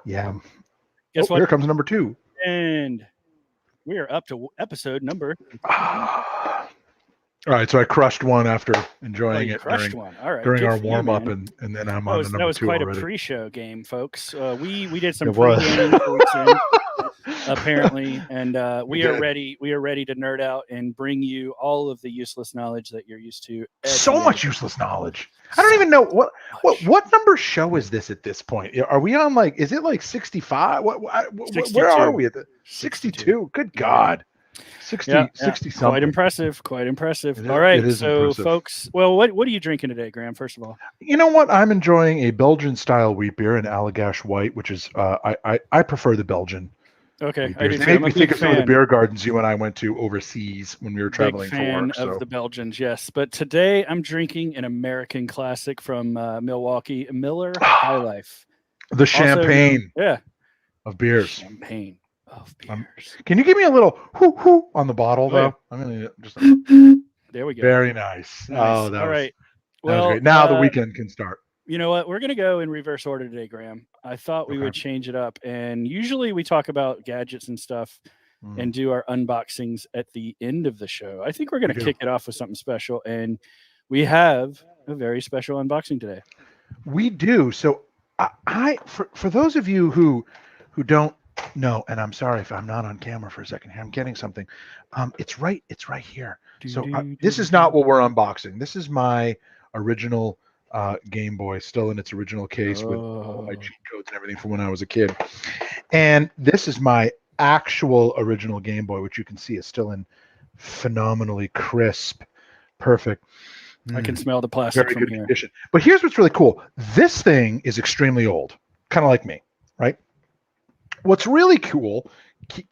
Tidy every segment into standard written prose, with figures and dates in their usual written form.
Yeah. Guess what? Here comes number 2. And we are up to episode number. All right, so I crushed one after enjoying it crushed one. All right, during good our for you, warm up, man. and then I'm on the number 2 already. That was quite a pre-show game, folks. We did some It was. pre-gaming for weeks in, apparently, and we are ready. We are ready to nerd out and bring you all of the useless knowledge that you're used to. So much useless knowledge. I don't even know what number show is this at this point. Are we on like? Is it like 65? Where are we at the 62? Good God. 60 something. Quite impressive. All right, so impressive. Folks, well, what are you drinking today, Graeme, first of all? You know what? I'm enjoying a Belgian style wheat beer, an Allagash White, which is I prefer the Belgian. Okay, they made me think of some of the beer gardens you and I went to overseas when we were traveling for work. Of the Belgians, yes. But today I'm drinking an American classic from Milwaukee, Miller High Life. The champagne of beers. Champagne of beers. Can you give me a little hoo on the bottle, though? I'm going to just... There we go. Very nice. Oh, that all was, right. That was great. Now the weekend can start. You know what? We're going to go in reverse order today, Graeme. I thought we would change it up. And usually we talk about gadgets and stuff and do our unboxings at the end of the show. I think we're going to kick it off with something special. And we have a very special unboxing today. We do. So for those of you who don't know, and I'm sorry if I'm not on camera for a second here, I'm getting something. It's right here. So this is not what we're unboxing. This is my original Game Boy, still in its original case with all my cheat codes and everything from when I was a kid. And this is my actual original Game Boy, which you can see is still in phenomenally crisp, perfect. I can smell the plastic very from good here. Condition. But here's what's really cool. This thing is extremely old, kind of like me, right? What's really cool. See,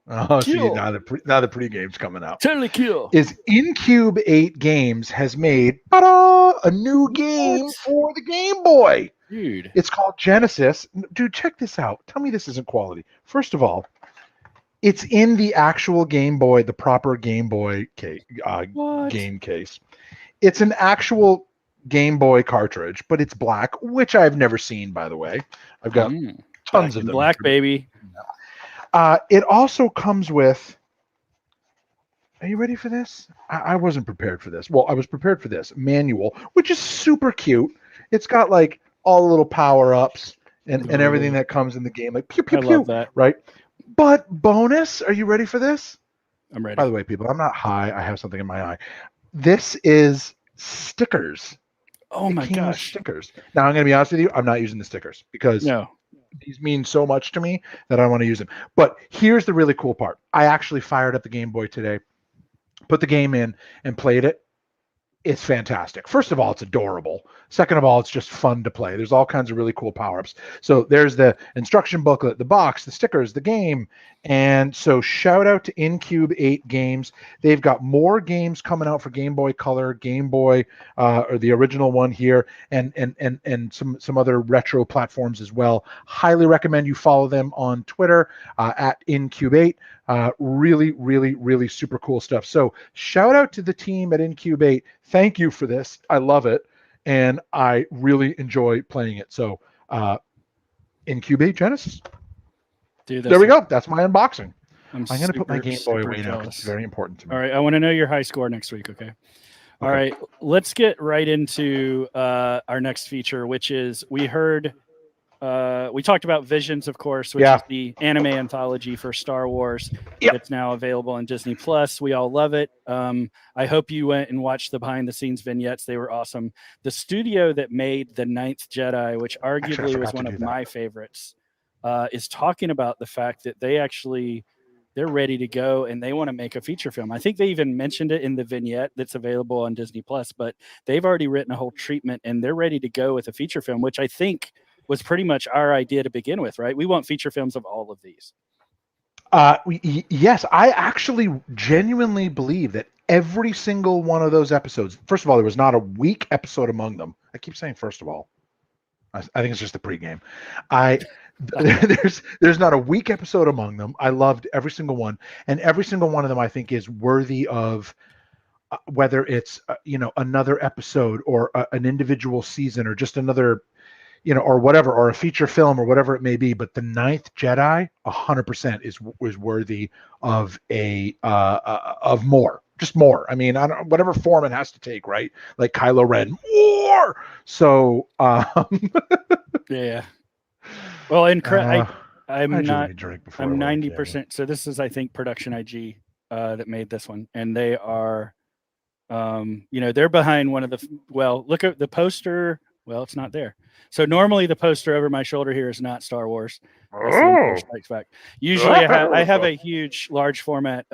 now the pre-game's coming out. Totally cool. Is Incube 8 Games has made a new game for the Game Boy. Dude. It's called Genesis. Dude, check this out. Tell me this isn't quality. First of all, it's in the actual Game Boy, the proper Game Boy game case. It's an actual Game Boy cartridge, but it's black, which I've never seen, by the way. I've got tons of them. Black, baby. It also comes with, are you ready for this? I wasn't prepared for this. Well, I was prepared for this manual, which is super cute. It's got like all the little power-ups and everything that comes in the game. Like pew, pew, pew, love that. Right? But bonus, are you ready for this? I'm ready. By the way, people, I'm not high. I have something in my eye. This is stickers. Oh my gosh. Stickers. Now, I'm going to be honest with you. I'm not using the stickers because these mean so much to me that I want to use them. But here's the really cool part. I actually fired up the Game Boy today, put the game in, and played it. It's fantastic. First of all, it's adorable. Second of all, it's just fun to play. There's all kinds of really cool power-ups. So there's the instruction booklet, the box, the stickers, the game. And so shout out to Incube 8 Games. They've got more games coming out for Game Boy Color, Game Boy, or the original one here, and some other retro platforms as well. Highly recommend you follow them on Twitter at Incube 8. Really, really, really super cool stuff. So shout out to the team at Incube 8. Thank you for this. I love it. And I really enjoy playing it. So Incube 8 Genesis. Dude, there we go. That's my unboxing. I'm going to put my Game Boy away now. It's very important to me. All right. I want to know your high score next week. Okay. All right. Let's get right into our next feature, which is we talked about Visions, of course, which is the anime anthology for Star Wars. It's now available on Disney Plus. We all love it. I hope you went and watched the behind-the-scenes vignettes. They were awesome. The studio that made the Ninth Jedi, which arguably was one of my favorites, is talking about the fact that they're ready to go and they want to make a feature film. I think they even mentioned it in the vignette that's available on Disney Plus, but they've already written a whole treatment and they're ready to go with a feature film, which I think was pretty much our idea to begin with, right? We want feature films of all of these. Yes, I actually genuinely believe that every single one of those episodes, first of all, there was not a weak episode among them. I keep saying first of all. I think it's just the pregame. There's not a weak episode among them. I loved every single one, and every single one of them I think is worthy of whether it's another episode or an individual season or just another or whatever, or a feature film or whatever it may be. But the Ninth Jedi, 100% is worthy of of more, just more. I mean, I don't, whatever form it has to take, right? Like Kylo Ren, more. So, yeah. Well, and I'm not. I'm 90%. So this is, I think, Production IG that made this one, and they are, they're behind one of the. Well, look at the poster. Well, it's not there. So normally the poster over my shoulder here is not Star Wars. That's the Empire Strikes Back. Usually I have a huge, large format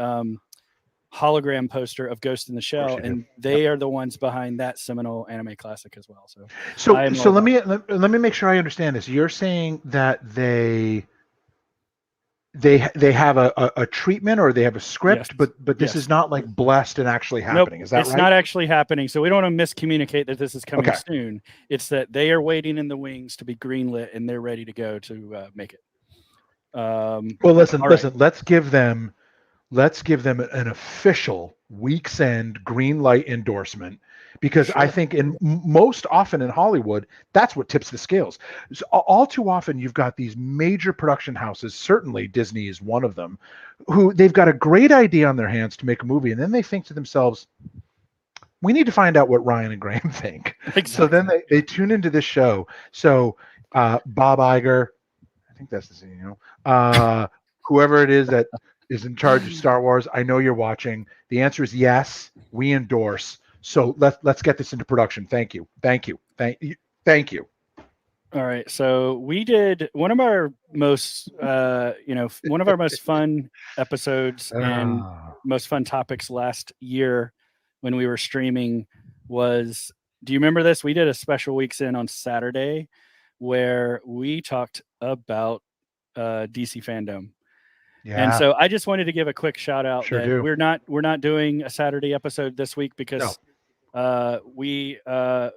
hologram poster of Ghost in the Shell, and they are the ones behind that seminal anime classic as well. So let me make sure I understand this. You're saying that they have a treatment, or they have a script, yes. but this is not like blessed and actually happening. Nope, is that right? It's not actually happening. So we don't want to miscommunicate that this is coming soon. It's that they are waiting in the wings to be greenlit, and they're ready to go to make it. Well, listen. Let's give them an official week's end green light endorsement, because I think most often in Hollywood, that's what tips the scales. So all too often, you've got these major production houses, certainly Disney is one of them, who they've got a great idea on their hands to make a movie, and then they think to themselves, we need to find out what Ryan and Graeme think. Exactly. So then they tune into this show. So Bob Iger, I think that's the CEO, whoever it is that is in charge of Star Wars, I know you're watching. The answer is yes, we endorse. So let's get this into production. Thank you. All right. So we did one of our most, one of our most fun episodes and most fun topics last year when we were streaming was, do you remember this? We did a special weeks in on Saturday where we talked about DC fandom. Yeah. And so I just wanted to give a quick shout out that we're not doing a Saturday episode this week because we are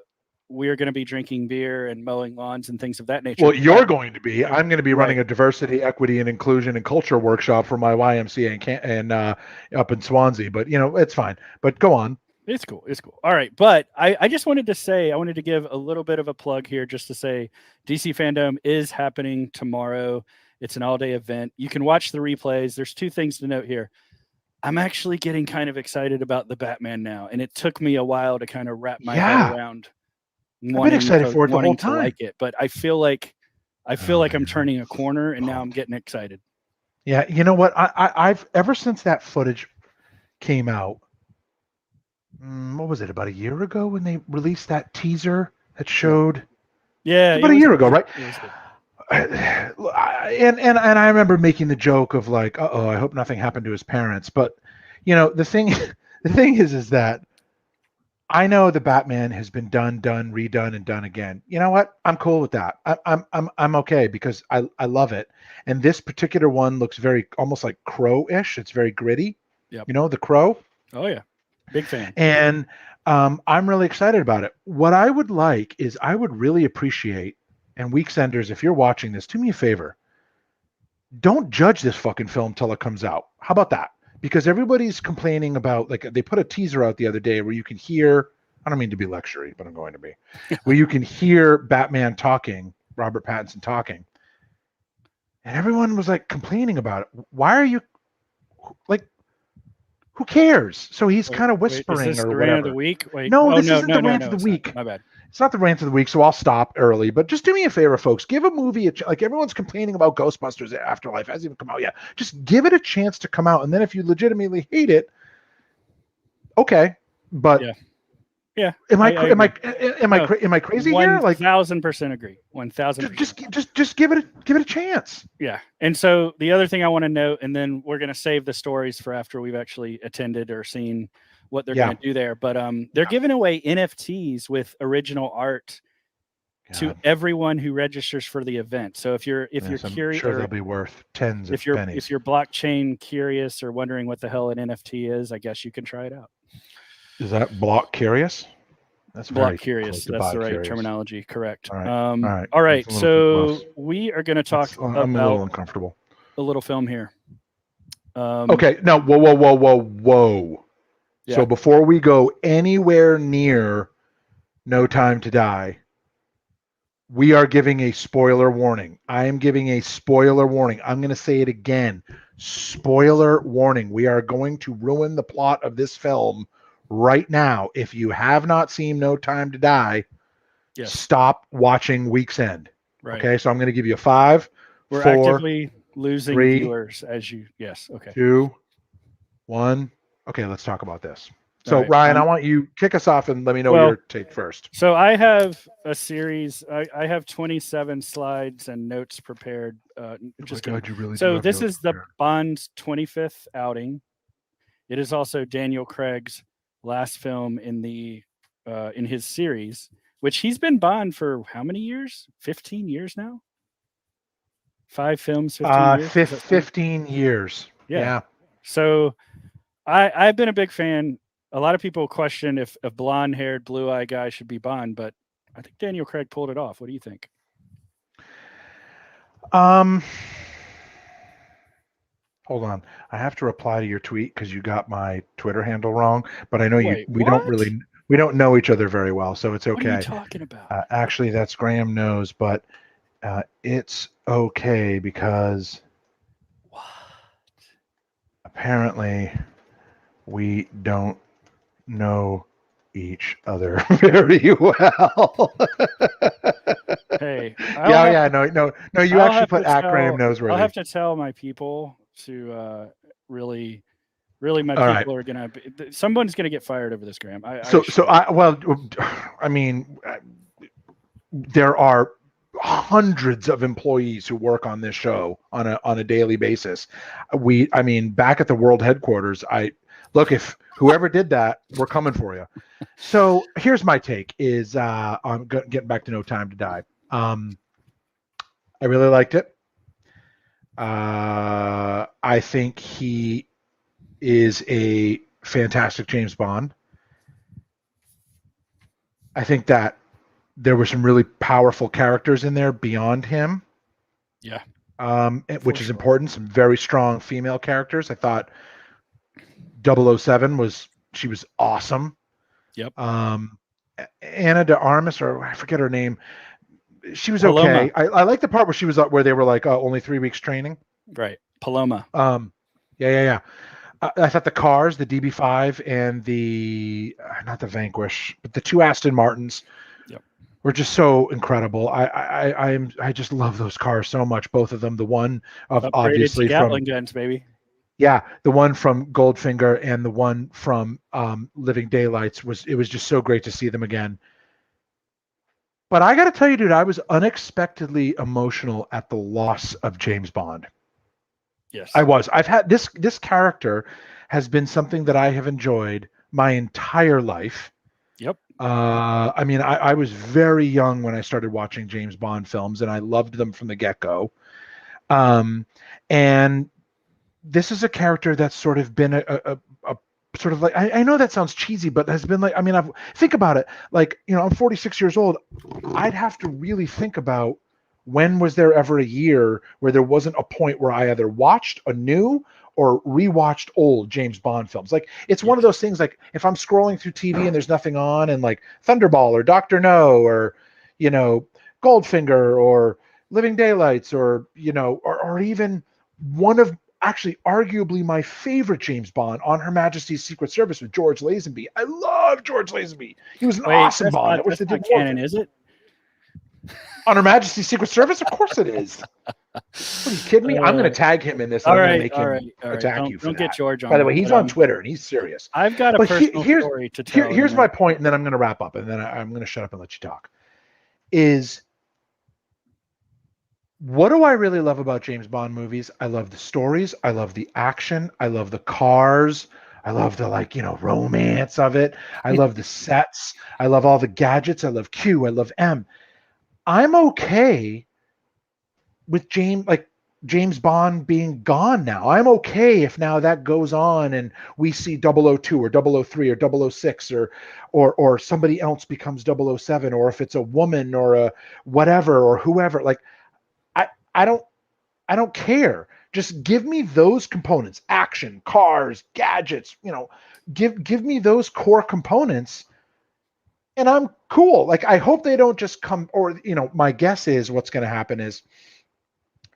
going to be drinking beer and mowing lawns and things of that nature. Well, you're going to be. I'm going to be running a diversity, equity, and inclusion and culture workshop for my YMCA and up in Swansea. But it's fine. But go on. It's cool. All right. But I just wanted to say, I wanted to give a little bit of a plug here just to say DC Fandom is happening tomorrow. It's an all-day event. You can watch the replays. There's two things to note here. I'm actually getting kind of excited about the Batman now, and it took me a while to kind of wrap my head around. I've been excited for it the whole time. Like it, but I feel like I'm turning a corner, and now I'm getting excited. Yeah, you know what? I've ever since that footage came out. What was it? About a year ago when they released that teaser that showed. Yeah, about a year ago, right? And I remember making the joke of like, I hope nothing happened to his parents. But the thing is that I know the Batman has been done, redone, and done again. You know what? I'm cool with that. I'm okay because I love it. And this particular one looks very almost like Crow-ish. It's very gritty. Yep. The Crow. Oh yeah, big fan. And I'm really excited about it. What I would like is I would really appreciate. And Weeksenders, if you're watching this, do me a favor. Don't judge this fucking film till it comes out. How about that? Because everybody's complaining about, like, they put a teaser out the other day where you can hear, I don't mean to be lecturing, but I'm going to be, where you can hear Batman talking, Robert Pattinson talking. And everyone was like complaining about it. Why are you, like, who cares? So he's kind of whispering is this or the whatever. Rant of the week? This isn't the rant of the week. My bad. It's not the rant of the week, so I'll stop early. But just do me a favor, folks. Give a movie like everyone's complaining about Ghostbusters Afterlife. Hasn't even come out yet. Just give it a chance to come out, and then if you legitimately hate it, okay. But yeah. Am I crazy here? Like 1,000% agree. 1,000%. Just give it a chance. Yeah. And so the other thing I want to note, and then we're going to save the stories for after we've actually attended or seen what they're going to do there. But they're giving away NFTs with original art to everyone who registers for the event. So if you're curious, I'm sure they'll be worth tens of pennies. If you're blockchain curious or wondering what the hell an NFT is, I guess you can try it out. Is that block curious? That's block curious. That's the right terminology. Correct. All right. All right. So we are going to talk about a little uncomfortable. A little film here. Okay. Now, whoa. Yeah. So before we go anywhere near No Time to Die, we are giving a spoiler warning. I am giving a spoiler warning. I'm going to say it again. Spoiler warning. We are going to ruin the plot of this film right now. If you have not seen No Time to Die, stop watching Week's End. Right. Okay, so I'm going to give you a 5. We're 4, actively losing 3, viewers as you. Yes. Okay. 2, 1. Okay, let's talk about this. So, right, Ryan, I want you kick us off and let me know your take first. So I have a series. I have 27 slides and notes prepared. Just God, you really so this is the Bond's 25th outing. It is also Daniel Craig's last film in his series, which he's been Bond for how many years? 15 years now? 5 films, 15 years? 15 years. Yeah. So I've been a big fan. A lot of people question if a blonde-haired, blue-eyed guy should be Bond, but I think Daniel Craig pulled it off. What do you think? Hold on. I have to reply to your tweet because you got my Twitter handle wrong, but I know we don't know each other very well, so it's okay. What are you talking about? Actually, that's Graeme knows, but it's okay because apparently we don't know each other very well. Hey, no. You actually put at Graeme Noseworthy. I'll have to tell my people to really my people are gonna. Someone's gonna get fired over this, Graeme. There are hundreds of employees who work on this show on a daily basis. Back at the world headquarters, if whoever did that, we're coming for you. So here's my take is on getting back to No Time to Die. I really liked it. I think he is a fantastic James Bond. I think that there were some really powerful characters in there beyond him. Yeah. Which is important. Some very strong female characters. I thought 007 was awesome. Yep. Anna de Armas, or I forget her name. She was Paloma. Okay. I like the part where she was where they were like only 3 weeks training. Right. Paloma. Yeah. I thought the cars, the DB5 and the not the Vanquish, but the 2 Aston Martins, were just so incredible. I just love those cars so much. Both of them. The one of obviously Gatling guns, baby. Yeah, the one from Goldfinger and the one from Living Daylights was just so great to see them again. But I got to tell you, dude, I was unexpectedly emotional at the loss of James Bond. Yes, I was. I've had this character has been something that I have enjoyed my entire life. Yep. I was very young when I started watching James Bond films, and I loved them from the get-go. And this is a character that's sort of been a sort of like, I know that sounds cheesy, but has been like, think about it. Like, I'm 46 years old. I'd have to really think about when was there ever a year where there wasn't a point where I either watched a new or rewatched old James Bond films. Like, it's one of those things, like if I'm scrolling through TV and there's nothing on, and like Thunderball or Dr. No or, Goldfinger or Living Daylights or, or even one of actually arguably my favorite James Bond, On Her Majesty's Secret Service with George Lazenby. I love George Lazenby. He was an awesome Bond. That's not canon, is it? On Her Majesty's Secret Service? Of course it is. Are you kidding me? I'm going to tag him in this. All right, I'm going to make him attack you for that. Don't get George on. By the way, he's on Twitter and he's serious. I've got a personal story to tell. Here's my point, and then I'm going to wrap up, and then I'm going to shut up and let you talk. What do I really love about James Bond movies? I love the stories. I love the action. I love the cars. I love the romance of it. I love the sets. I love all the gadgets. I love Q. I love M. I'm okay with James Bond being gone now. I'm okay if now that goes on and we see 002 or 003 or 006 or somebody else becomes 007, or if it's a woman or a whatever or whoever. Like, I don't care. Just give me those components: action, cars, gadgets. Give me those core components, And I'm cool. Like, I hope they don't just come, or, my guess is what's going to happen is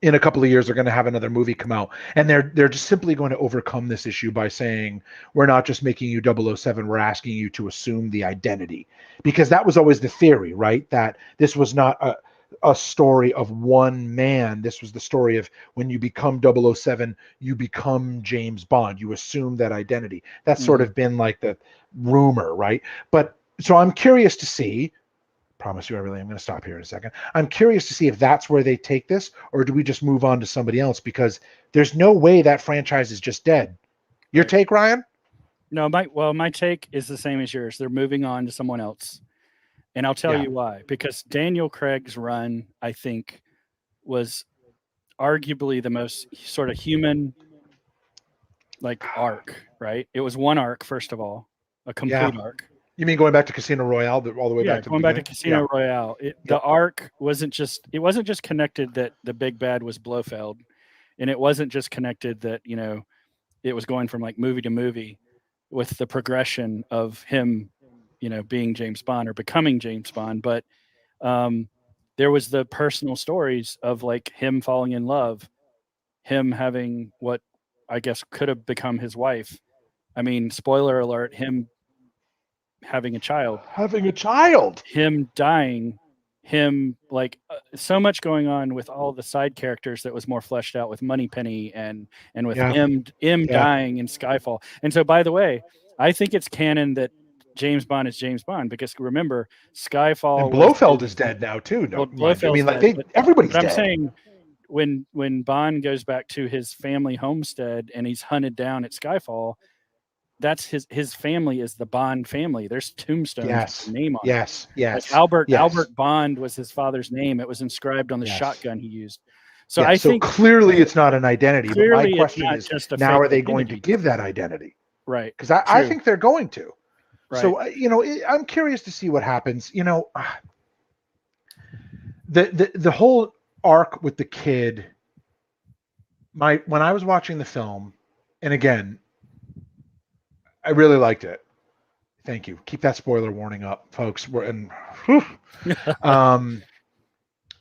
in a couple of years, they're going to have another movie come out, and they're just simply going to overcome this issue by saying, we're not just making you 007, we're asking you to assume the identity. Because that was always the theory, right? That this was not a story of one man. This was the story of when you become 007, you become James Bond. You assume that identity. That's sort of been like the rumor, right? But so I'm curious to see. Promise you, I'm going to stop here in a second. I'm curious to see if that's where they take this, or do we just move on to somebody else? Because there's no way that franchise is just dead. Your take, Ryan? No, my take is the same as yours. They're moving on to someone else. And I'll tell you why. Because Daniel Craig's run, I think, was arguably the most sort of human arc, right? It was one arc, first of all, a complete arc. You mean going back to Casino Royale, all the way back to going back to Casino Royale? The arc wasn't just connected that the big bad was Blofeld, and it wasn't just connected that it was going from like movie to movie with the progression of him, being James Bond or becoming James Bond, but there was the personal stories of like him falling in love, him having what I guess could have become his wife. I mean, spoiler alert, him having a child, him dying, him so much going on with all the side characters that was more fleshed out with Moneypenny and with him dying in Skyfall. And so, by the way, I think it's canon that James Bond is James Bond, because remember, Skyfall and Blofeld is dead now too. No, Blofeld's everybody's dead. I'm saying when Bond goes back to his family homestead and he's hunted down at Skyfall, that's his family is the Bond family. There's tombstones with his name on it. Yes. Albert Bond was his father's name. It was inscribed on the shotgun he used. So I think clearly it's not an identity. But my question is, now are they going to give that identity? Right. Because I think they're going to. Right. So I'm curious to see what happens. The whole arc with the kid. When I was watching the film, and again, I really liked it. Thank you. Keep that spoiler warning up, folks.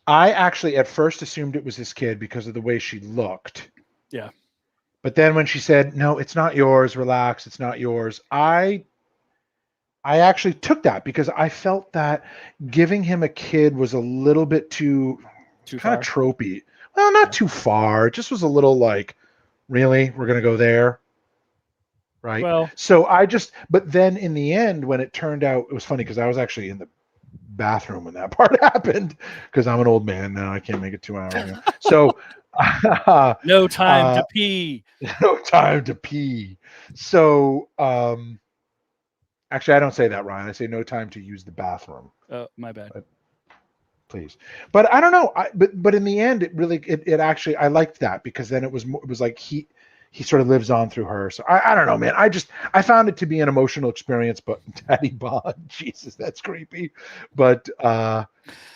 I actually at first assumed it was this kid because of the way she looked. Yeah. But then when she said, "No, it's not yours. Relax, it's not yours," I actually took that because I felt that giving him a kid was a little bit too kind of tropey. Well, not too far. It just was a little like, really, we're gonna go there. Right. Well, so but then in the end, when it turned out, it was funny because I was actually in the bathroom when that part happened because I'm an old man now. I can't make it 2 hours. So no time to pee. No time to pee. So actually, I don't say that, Ryan. I say no time to use the bathroom. Oh, my bad. Please. But I don't know. But in the end, it actually, I liked that because then it was like he sort of lives on through her. So I don't know, man. I found it to be an emotional experience, but Daddy Bond, Jesus, that's creepy. But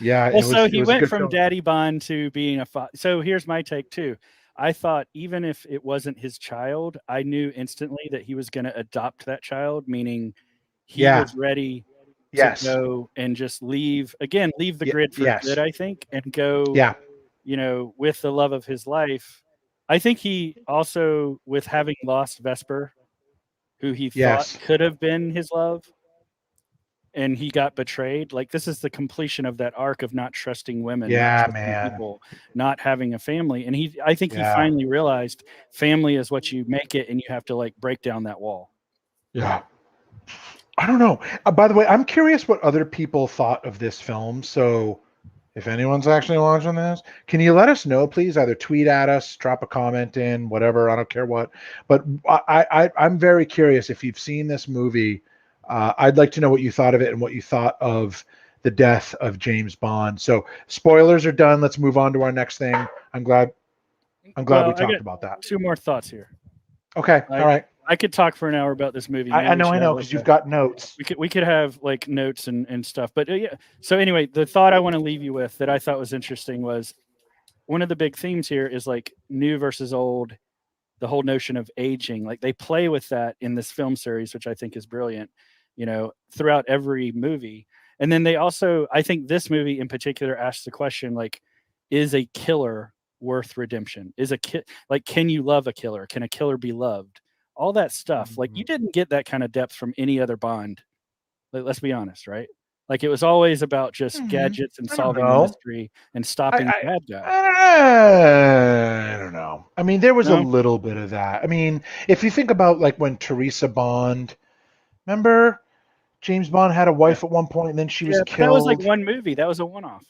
yeah. Well, so he went from film. Daddy Bond to being a father. So here's my take too. I thought even if it wasn't his child, I knew instantly that he was going to adopt that child, meaning he was ready to go and just leave the grid for good, I think, and go, with the love of his life. I think he also, with having lost Vesper, who he thought could have been his love, and he got betrayed. Like, this is the completion of that arc of not trusting women, not trusting people, not having a family. And I think he finally realized family is what you make it, and you have to break down that wall. Yeah. I don't know. By the way, I'm curious what other people thought of this film. So if anyone's actually watching this, can you let us know, please? Either tweet at us, drop a comment in, whatever. I don't care what. But I'm very curious if you've seen this movie. I'd like to know what you thought of it and what you thought of the death of James Bond. So spoilers are done. Let's move on to our next thing. I'm glad we talked about that. 2 more thoughts here. Okay. All right. I could talk for an hour about this movie. I know, because you've got notes. We could have notes and stuff. But yeah. So anyway, the thought I want to leave you with that I thought was interesting was one of the big themes here is new versus old, the whole notion of aging. They play with that in this film series, which I think is brilliant. throughout every movie. And then they also, I think this movie in particular asks the question, like, is a killer worth redemption? Can you love a killer? Can a killer be loved? All that stuff. Like, you didn't get that kind of depth from any other Bond. Let's be honest, right? Like, it was always about just gadgets and solving the mystery and stopping the bad guy. I don't know. I mean, there was a little bit of that. I mean, if you think about like when Teresa Bond, remember James Bond had a wife at one point and then she was killed. That was like one movie. That was a one-off.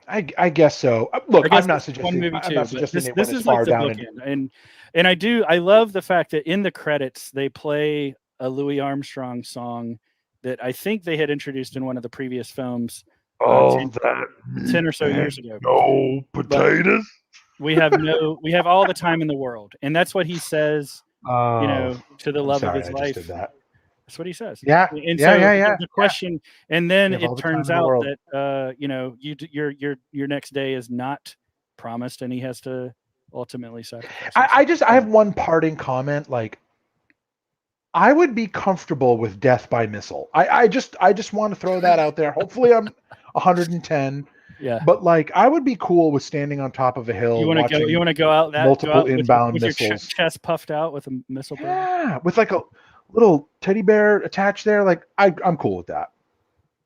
I guess so. Look, I'm not suggesting one movie I'm not suggesting this is like the bookend. And I love the fact that in the credits they play a Louis Armstrong song that I think they had introduced in one of the previous films 10 or so years ago. No potatoes. But we have all the time in the world. And that's what he says, to the love of his life. That's what he says. Yeah. And the question, and then it turns out that your next day is not promised, and he has to ultimately sacrifice. I have one parting comment. Like, I would be comfortable with death by missile. I just want to throw that out there. Hopefully, I'm 110. Yeah. But like, I would be cool with standing on top of a hill. You want to go out multiple inbound with missiles, your chest puffed out with a missile. Yeah, with like a little teddy bear attached there. Like, I'm cool with that.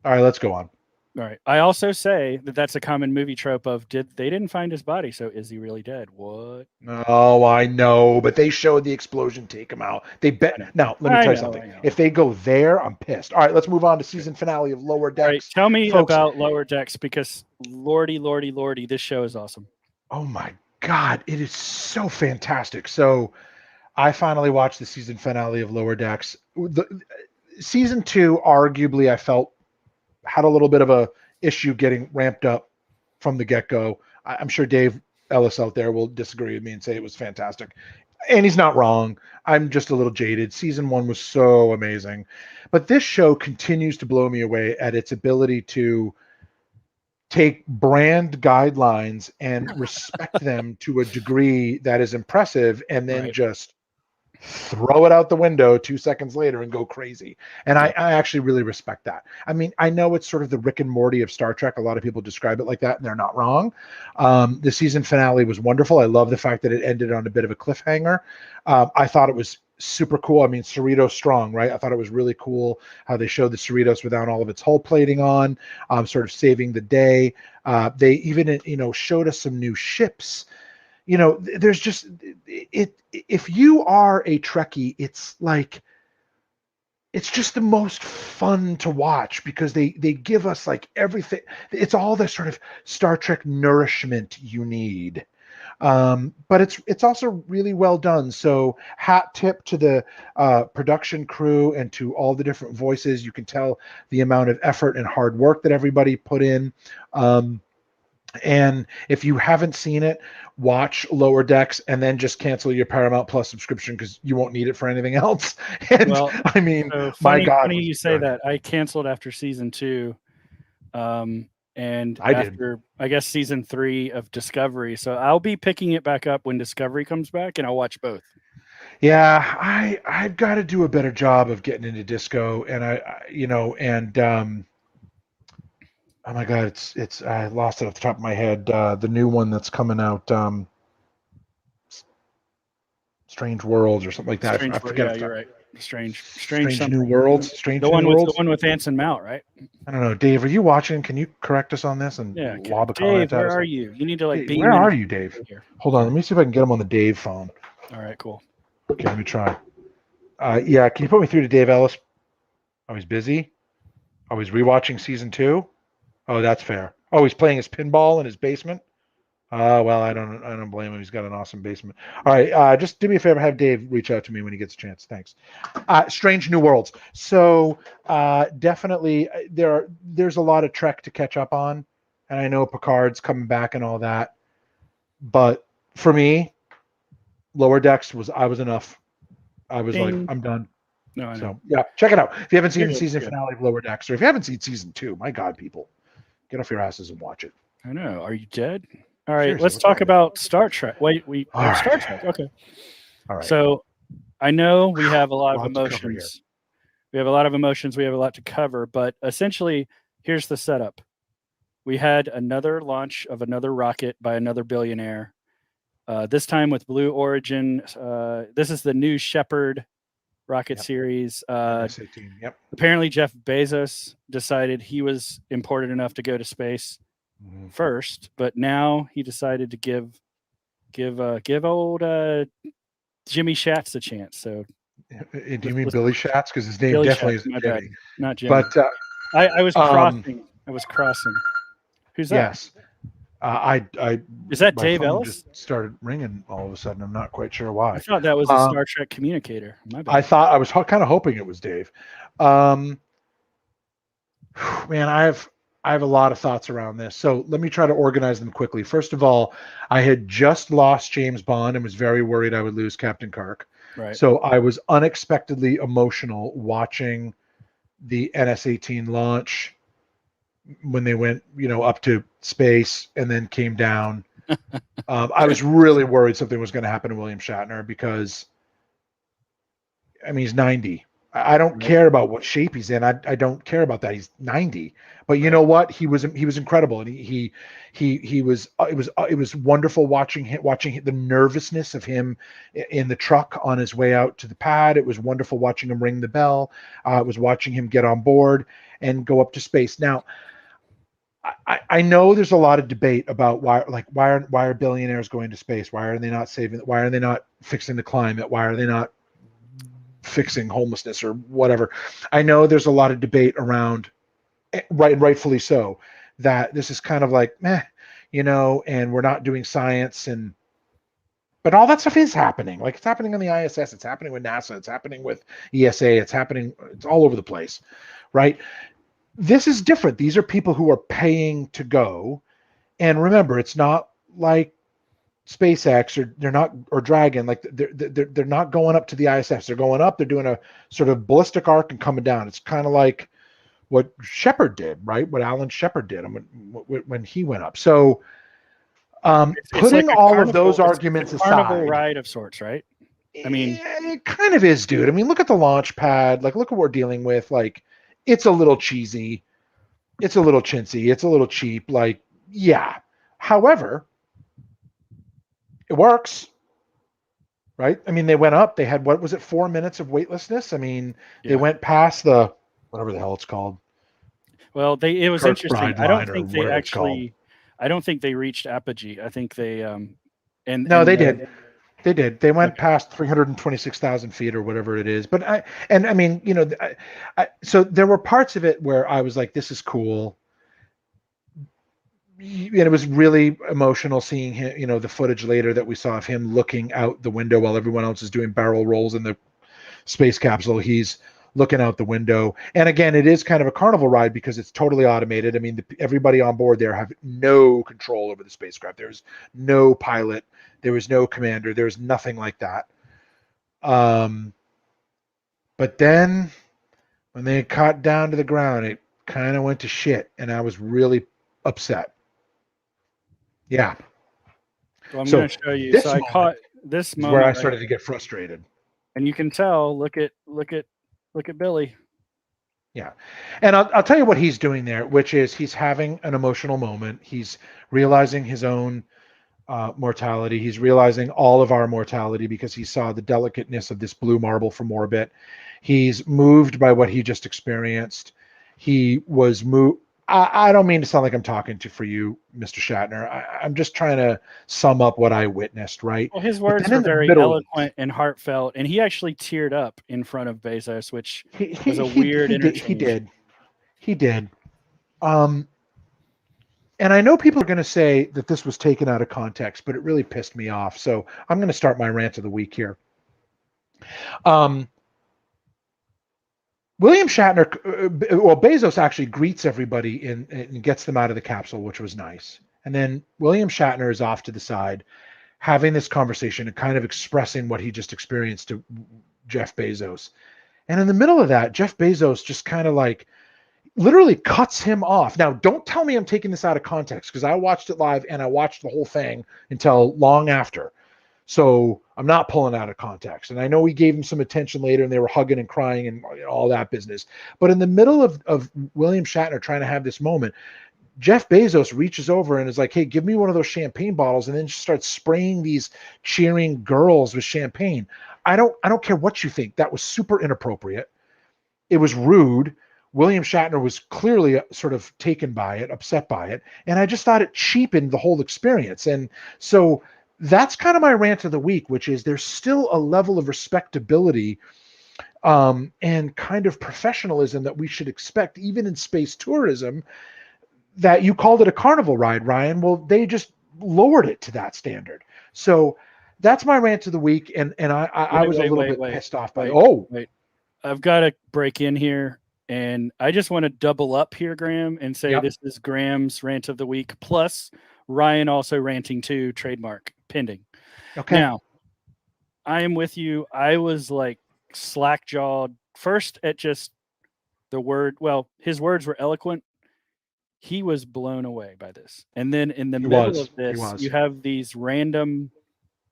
All right, let's go on. All right. I also say that that's a common movie trope of they didn't find his body, so is he really dead? What? Oh, I know, but they showed the explosion take him out. They bet. Now, let me tell you something. If they go there, I'm pissed. All right, let's move on to season finale of Lower Decks. All right, tell me about Lower Decks, because lordy, this show is awesome. Oh my God, it is so fantastic. So I finally watched the season finale of Lower Decks. Season 2, arguably, I felt had a little bit of a issue getting ramped up from the get-go. I'm sure Dave Ellis out there will disagree with me and say it was fantastic. And he's not wrong. I'm just a little jaded. Season 1 was so amazing. But this show continues to blow me away at its ability to take brand guidelines and respect them to a degree that is impressive, and then just throw it out the window 2 seconds later and go crazy. And I actually really respect that. I mean, I know it's sort of the Rick and Morty of Star Trek. A lot of people describe it like that, and they're not wrong. The season finale was wonderful. I love the fact that it ended on a bit of a cliffhanger. I thought it was super cool. I mean, Cerritos strong, right? I thought it was really cool how they showed the Cerritos without all of its hull plating on, sort of saving the day. They even, showed us some new ships. There's just if you are a Trekkie, it's just the most fun to watch, because they give us like everything. It's all the sort of Star Trek nourishment you need. But it's also really well done. So hat tip to the production crew and to all the different voices. You can tell the amount of effort and hard work that everybody put in. And if you haven't seen it, watch Lower Decks and then just cancel your Paramount Plus subscription, because you won't need it for anything else. And I mean, my God, funny you say that. I canceled after season 2, and after I guess season 3 of Discovery. So I'll be picking it back up when Discovery comes back, and I'll watch both. Yeah, I've got to do a better job of getting into Disco, and oh my God, it's I lost it off the top of my head. The new one that's coming out, Strange Worlds or something like that. I forget. Yeah, you're right. Strange New Worlds. Strange New Worlds. The one with Anson Mount, right? I don't know, Dave. Are you watching? Can you correct us on this and lob a comment? Dave, where are you? You need to Dave, where are you, Dave? Hold on, let me see if I can get him on the Dave phone. All right, cool. Okay, let me try. Yeah, can you put me through to Dave Ellis? Oh, he's busy. Oh, he's rewatching season 2. Oh, that's fair. Oh, he's playing his pinball in his basement. Well, I don't blame him. He's got an awesome basement. All right, just do me a favor. Have Dave reach out to me when he gets a chance. Thanks. Strange New Worlds. So definitely, there's a lot of Trek to catch up on, and I know Picard's coming back and all that. But for me, Lower Decks was enough. I was like, I'm done. No, I know. So yeah, check it out if you haven't seen the season finale of Lower Decks, or if you haven't seen season 2. My God, people. Get off your asses and watch it. I know. Are you dead? All right, seriously, let's talk about Star Trek. Wait, Star Trek. Okay. All right. So I know we have a lot of emotions We have a lot of emotions. We have a lot to cover. But essentially, here's the setup. We had another launch of another rocket by another billionaire. This time with Blue Origin. This is the new Shepard rocket series. Yep. Apparently, Jeff Bezos decided he was important enough to go to space first, but now he decided to give old Jimmy Schatz a chance. So, do you mean Billy Schatz? Because his name Billy definitely Schatz, isn't Jimmy. bad. Not Jimmy. But I was crossing. I was crossing. Who's that? Yes. Is that Dave Ellis? Just started ringing all of a sudden. I'm not quite sure why. I thought that was a Star Trek communicator. My bad. I was kind of hoping it was Dave. Man, I have a lot of thoughts around this. So let me try to organize them quickly. First of all, I had just lost James Bond and was very worried I would lose Captain Kirk. Right. So I was unexpectedly emotional watching the NS-18 launch when they went, up to space and then came down. I was really worried something was going to happen to William Shatner because, he's 90. I don't care about what shape he's in. I don't care about that. He's 90. But you know what? He was incredible, and he was. It was wonderful watching the nervousness of him in the truck on his way out to the pad. It was wonderful watching him ring the bell. It was watching him get on board and go up to space. Now, I know there's a lot of debate about why are billionaires going to space? Why are they not saving? Why are they not fixing the climate? Why are they not fixing homelessness or whatever? I know there's a lot of debate around, rightfully so, that this is kind of like, and we're not doing science, but all that stuff is happening. Like, it's happening on the ISS, it's happening with NASA, it's happening with ESA, it's all over the place, right? This is different. These are people who are paying to go. And remember, it's not like SpaceX or Dragon. Like, they're not going up to the ISS. They're going up. They're doing a sort of ballistic arc and coming down. It's kind of like what Shepard did, right? What Alan Shepard did when he went up. So putting like all of those arguments aside, carnival ride of sorts, right? It kind of is, dude. Look at the launch pad. Like, look what we're dealing with. Like, it's a little cheesy. It's a little chintzy. It's a little cheap. Like, yeah. However, it works, right? They went up. They had, 4 minutes of weightlessness? They went past the, whatever the hell it's called. Well, it was Kirk interesting. I don't think they reached apogee. I think they, they did. They did. They went past 326,000 feet or whatever it is. But so there were parts of it where I was like, this is cool. And it was really emotional seeing him, the footage later that we saw of him looking out the window while everyone else is doing barrel rolls in the space capsule. He's looking out the window. And again, it is kind of a carnival ride because it's totally automated. Everybody on board there have no control over the spacecraft. There's no pilot. There was no commander. There was nothing like that. But then when they got down to the ground, it kind of went to shit. And I was really upset. Yeah. Well, I'm going to show you. So I caught this moment where I started to get frustrated. And you can tell, look at Billy. Yeah. And I'll tell you what he's doing there, which is he's having an emotional moment. He's realizing his own mortality. He's realizing all of our mortality because he saw the delicateness of this blue marble from orbit. He's moved by what he just experienced. He was moved. I don't mean to sound like I'm talking for you, Mr. Shatner. I'm just trying to sum up what I witnessed, right? Well, his words were very eloquent and heartfelt, and he actually teared up in front of Bezos, which was a weird interchange. He did. And I know people are going to say that this was taken out of context, but it really pissed me off. So I'm going to start my rant of the week here. William Shatner, Bezos actually greets everybody and gets them out of the capsule, which was nice. And then William Shatner is off to the side having this conversation and kind of expressing what he just experienced to Jeff Bezos. And in the middle of that, Jeff Bezos just kind of like literally cuts him off. Now, don't tell me I'm taking this out of context because I watched it live and I watched the whole thing until long after. So I'm not pulling out of context. And I know we gave him some attention later and they were hugging and crying and all that business. But in the middle of William Shatner trying to have this moment, Jeff Bezos reaches over and is like, hey, give me one of those champagne bottles, and then just starts spraying these cheering girls with champagne. I don't care what you think. That was super inappropriate. It was rude. William Shatner was clearly sort of taken by it, upset by it. And I just thought it cheapened the whole experience. And so that's kind of my rant of the week, which is there's still a level of respectability and kind of professionalism that we should expect even in space tourism. That you called it a carnival ride, Ryan. Well, they just lowered it to that standard. So that's my rant of the week. And I was a little bit pissed off by Wait. I've got to break in here. And I just want to double up here, Graeme, and say This is Graeme's rant of the week, plus Ryan also ranting too, trademark pending. Okay. Now, I am with you. I was like slack-jawed first at just the word. Well, his words were eloquent. He was blown away by this. And then in the middle of this, you have these random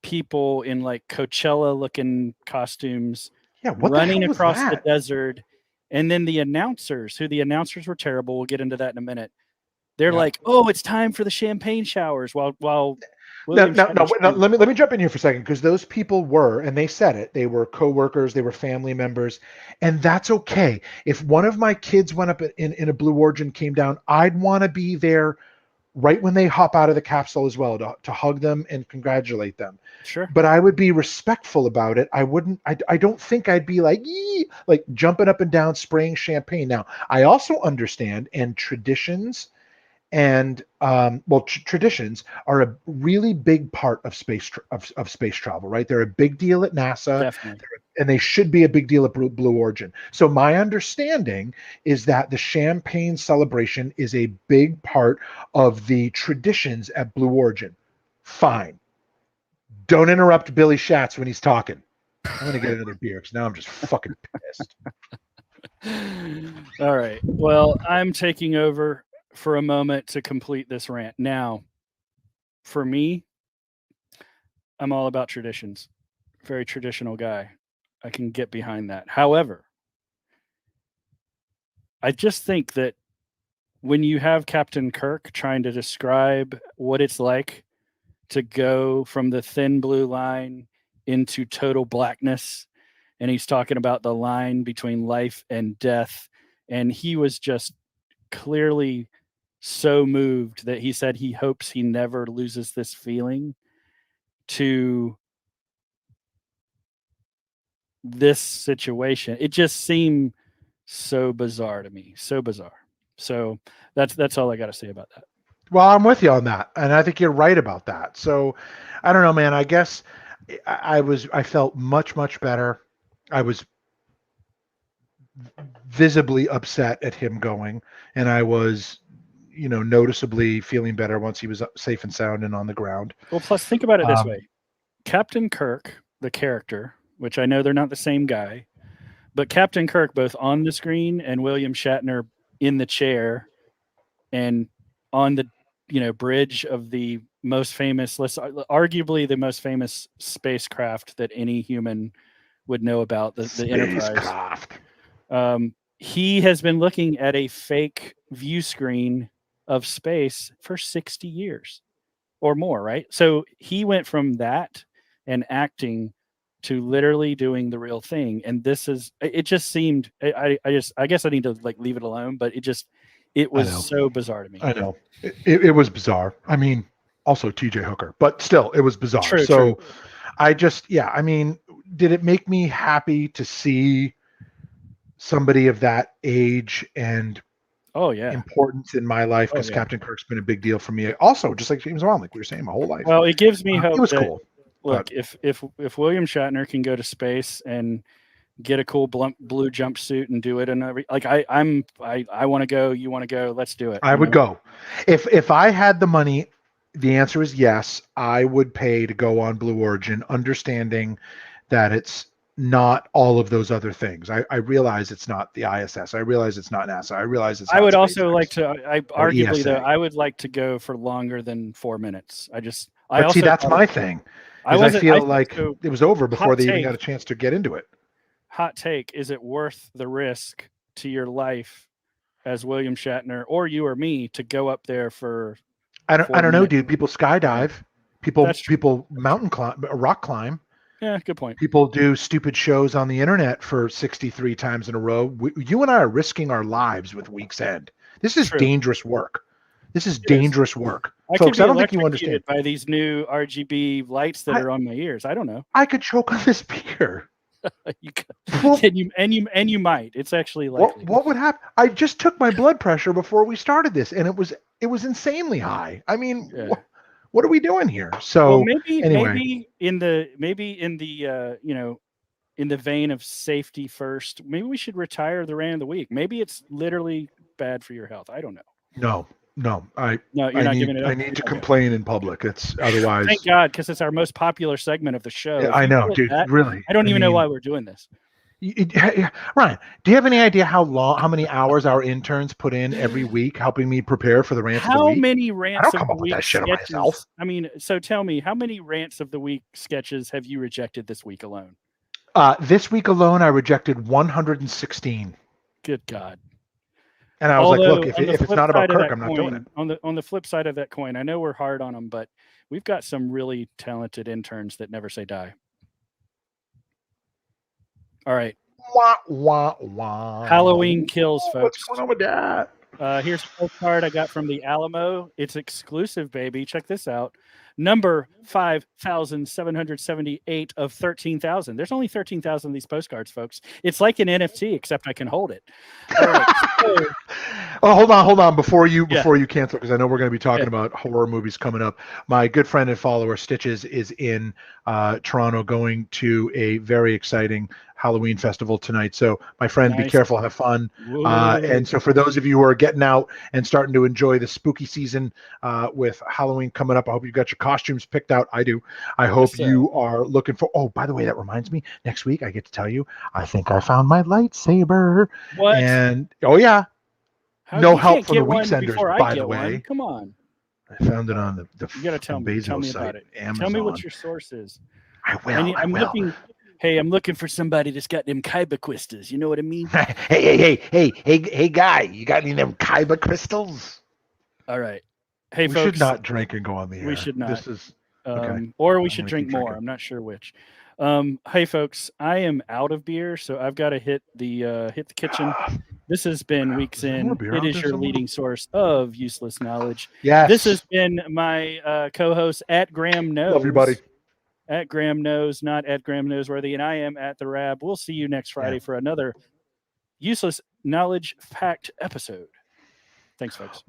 people in like Coachella-looking costumes running across the desert. And then the announcers were terrible. We'll get into that in a minute. They're like, "Oh, it's time for the champagne showers." While let me jump in here for a second, because those people were, and they said it, they were coworkers, they were family members, and that's okay. If one of my kids went up in a Blue Origin, came down, I'd want to be there right when they hop out of the capsule as well, to hug them and congratulate them. Sure. But I would be respectful about it. I don't think I'd be like jumping up and down, spraying champagne. Now, I also understand, and traditions traditions are a really big part of space travel, right? They're a big deal at NASA. Definitely. And they should be a big deal at Blue Origin. So my understanding is that the champagne celebration is a big part of the traditions at Blue Origin. Fine. Don't interrupt Billy Schatz when he's talking. I'm going to get another beer because now I'm just fucking pissed. All right. Well, I'm taking over for a moment to complete this rant. Now, for me, I'm all about traditions. Very traditional guy. I can get behind that. However, I just think that when you have Captain Kirk trying to describe what it's like to go from the thin blue line into total blackness, and he's talking about the line between life and death, and he was just clearly so moved that he said he hopes he never loses this feeling to this situation. It just seemed so bizarre to me. So bizarre. So that's all I got to say about that. Well, I'm with you on that, and I think you're right about that. So I don't know, man. I guess I felt much better. I was visibly upset at him going, and I was noticeably feeling better once he was safe and sound and on the ground. Well, plus think about it this way. Captain Kirk, the character, which I know they're not the same guy, but Captain Kirk, both on the screen and William Shatner in the chair and on the bridge of the most famous, arguably the most famous spacecraft that any human would know about, the Enterprise. He has been looking at a fake view screen of space for 60 years or more, right? So he went from that and acting to literally doing the real thing. And it just seemed, I guess I need to leave it alone, but it was so bizarre to me. I know. It was bizarre. I mean, also TJ Hooker, but still it was bizarre. True. Did it make me happy to see somebody of that age and importance in my life? Because Captain Kirk's been a big deal for me. Also, just like James Wan, like we were saying, my whole life. Well, it gives me hope. It was cool. Look, if William Shatner can go to space and get a cool blue jumpsuit and do it, and I want to go. You want to go? Let's do it. I would go. If I had the money, the answer is yes. I would pay to go on Blue Origin, understanding that it's not all of those other things. I realize it's not the ISS. I realize it's not NASA. I realize it's. I would also like to. I would like to go for longer than 4 minutes. That's my thing. I feel like it was over before they even got a chance to get into it. Hot take: is it worth the risk to your life as William Shatner or you or me to go up there for? I don't know, dude. People skydive. People mountain climb, rock climb. Yeah, good point. People do stupid shows on the internet for 63 times in a row. You and I are risking our lives with Week's End. This is dangerous work. This is dangerous work. Folks, I don't think you understand. By these new RGB lights that are on my ears. I don't know. I could choke on this beer. You could. and you might. It's actually likely. What would happen? I just took my blood pressure before we started this, and it was insanely high. I mean, what are we doing here? So maybe in the in the vein of safety first, maybe we should retire the rant of the week. Maybe it's literally bad for your health. I don't know. No, you're not giving it up. I need to complain in public. It's otherwise. Thank God, because it's our most popular segment of the show. Yeah, I know, dude. Really, I don't even know why we're doing this. Ryan, do you have any idea how many hours our interns put in every week helping me prepare for the rants of the week? How many rants of the week sketches? Myself. I mean, so tell me, how many rants of the week sketches have you rejected this week alone? This week alone, I rejected 116. Good God. And I was like, look, if it's not about Kirk, I'm not doing it. On the flip side of that coin, I know we're hard on them, but we've got some really talented interns that never say die. All right. Wah, wah, wah. Halloween Kills, folks. What's going on with that? Here's a postcard I got from the Alamo. It's exclusive, baby. Check this out. Number 5,778 of 13,000. There's only 13,000 of these postcards, folks. It's like an NFT, except I can hold it. All right, so, hold on. Before you cancel, because I know we're going to be talking about horror movies coming up. My good friend and follower Stitches is in Toronto, going to a very exciting Halloween festival tonight. So my friend, be careful, have fun. And so for those of you who are getting out and starting to enjoy the spooky season with Halloween coming up, I hope you've got your costumes picked out. I do. I hope you are looking for, by the way, that reminds me, next week I get to tell you, I think I found my lightsaber. What? And no help from the Weeksenders, by the way. Come on. I found it on the you gotta tell me site, about it. Amazon. Tell me what your source is. I will. I'm looking for somebody that's got them Kyber crystals. You know what I mean? hey, guy, you got any of them Kyber crystals? All right. Hey, we folks. should not drink and go on the air. We should not. This is okay. Or we should drink more. I'm not sure which. Hey, folks, I am out of beer, so I've got to hit the kitchen. This has been Weeks In. It is your leading source of useless knowledge. Yes. This has been my co-host at Graeme Nose. Love you, buddy. At Graeme Nose, not at Graeme Noseworthy, and I am at the RAB. We'll see you next Friday for another useless knowledge packed episode. Thanks, folks.